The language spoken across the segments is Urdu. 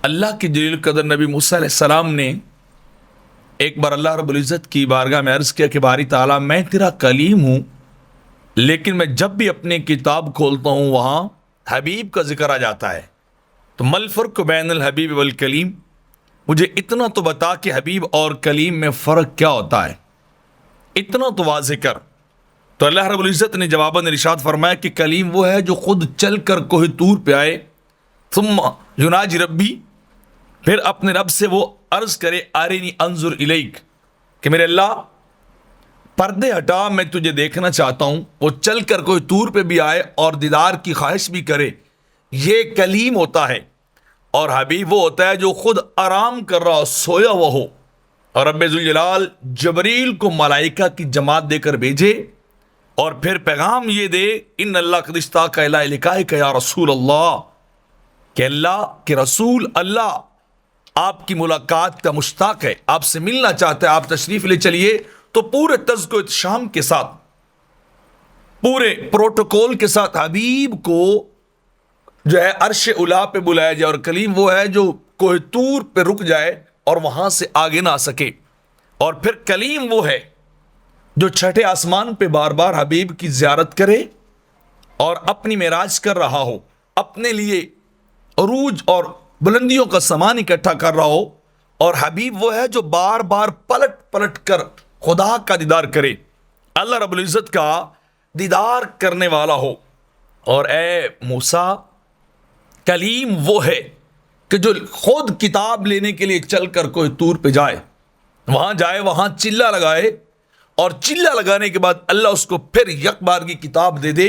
اللہ کے جلیل القدر نبی موسیٰ علیہ السلام نے ایک بار اللہ رب العزت کی بارگاہ میں عرض کیا کہ باری تعالیٰ میں تیرا کلیم ہوں، لیکن میں جب بھی اپنی کتاب کھولتا ہوں وہاں حبیب کا ذکر آ جاتا ہے، تو مل فرق بین الحبیب والکلیم، مجھے اتنا تو بتا کہ حبیب اور کلیم میں فرق کیا ہوتا ہے، اتنا تو واضح کر۔ تو اللہ رب العزت نے جواباً ارشاد فرمایا کہ کلیم وہ ہے جو خود چل کر کوہ طور پہ آئے، ثم یناجی ربی، پھر اپنے رب سے وہ عرض کرے ارنی انظر الیک، کہ میرے اللہ پردے ہٹا، میں تجھے دیکھنا چاہتا ہوں۔ وہ چل کر کوئی طور پہ بھی آئے اور دیدار کی خواہش بھی کرے، یہ کلیم ہوتا ہے۔ اور حبیب وہ ہوتا ہے جو خود آرام کر رہا ہو، سویا ہوا ہو، اور رب ذوالجلال جبریل کو ملائکہ کی جماعت دے کر بھیجے اور پھر پیغام یہ دے ان اللہ قد اشتاق الی لقائک یا رسول اللہ، کہ اللہ کے رسول اللہ آپ کی ملاقات کا مشتاق ہے، آپ سے ملنا چاہتا ہے، آپ تشریف لے چلیے۔ تو پورے تزک و احتشام کے ساتھ، پورے پروٹوکول کے ساتھ حبیب کو جو ہے عرش اعلیٰ پہ بلایا جائے، اور کلیم وہ ہے جو کوہ طور پہ رک جائے اور وہاں سے آگے نہ آ سکے۔ اور پھر کلیم وہ ہے جو چھٹے آسمان پہ بار بار حبیب کی زیارت کرے اور اپنی معراج کر رہا ہو، اپنے لیے عروج اور بلندیوں کا سامان اکٹھا کر رہا ہو، اور حبیب وہ ہے جو بار بار پلٹ پلٹ کر خدا کا دیدار کرے، اللہ رب العزت کا دیدار کرنے والا ہو۔ اور اے موسیٰ، کلیم وہ ہے کہ جو خود کتاب لینے کے لیے چل کر کوئی طور پہ جائے، وہاں چلہ لگائے، اور چلہ لگانے کے بعد اللہ اس کو پھر یک بار کی کتاب دے دے،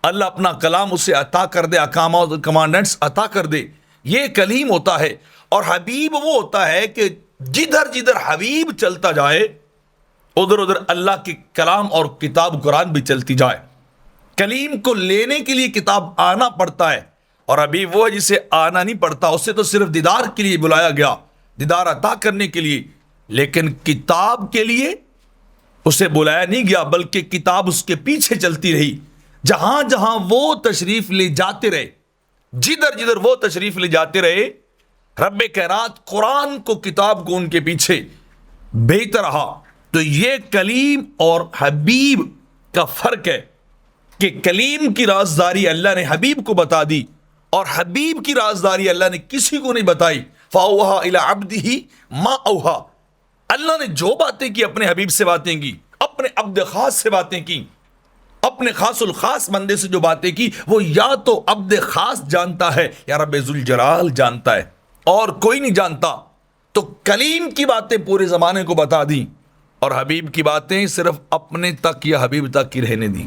اللہ اپنا کلام اسے عطا کر دے، احکامات اور کمانڈنٹس عطا کر دے، یہ کلیم ہوتا ہے۔ اور حبیب وہ ہوتا ہے کہ جدھر جدھر حبیب چلتا جائے ادھر ادھر اللہ کی کلام اور کتاب قرآن بھی چلتی جائے۔ کلیم کو لینے کے لیے کتاب آنا پڑتا ہے، اور حبیب وہ ہے جسے آنا نہیں پڑتا، اسے تو صرف دیدار کے لیے بلایا گیا، دیدار عطا کرنے کے لیے، لیکن کتاب کے لیے اسے بلایا نہیں گیا، بلکہ کتاب اس کے پیچھے چلتی رہی، جہاں جہاں وہ تشریف لے جاتے رہے، جدھر جدھر وہ تشریف لے جاتے رہے، رب کائنات قرآن کو، کتاب کو ان کے پیچھے بھیجتا رہا۔ تو یہ کلیم اور حبیب کا فرق ہے کہ کلیم کی رازداری اللہ نے حبیب کو بتا دی، اور حبیب کی رازداری اللہ نے کسی کو نہیں بتائی۔ فَأَوْحَىٰ إِلَىٰ عَبْدِهِ مَا أَوْحَىٰ، اللہ نے جو باتیں کی اپنے حبیب سے باتیں کی، اپنے عبد خاص سے باتیں کی، اپنے خاص الخاص بندے سے جو باتیں کی، وہ یا تو عبد خاص جانتا ہے یا رب ذوالجلال جانتا ہے، اور کوئی نہیں جانتا۔ تو کلیم کی باتیں پورے زمانے کو بتا دیں، اور حبیب کی باتیں صرف اپنے تک یا حبیب تک کی رہنے دیں۔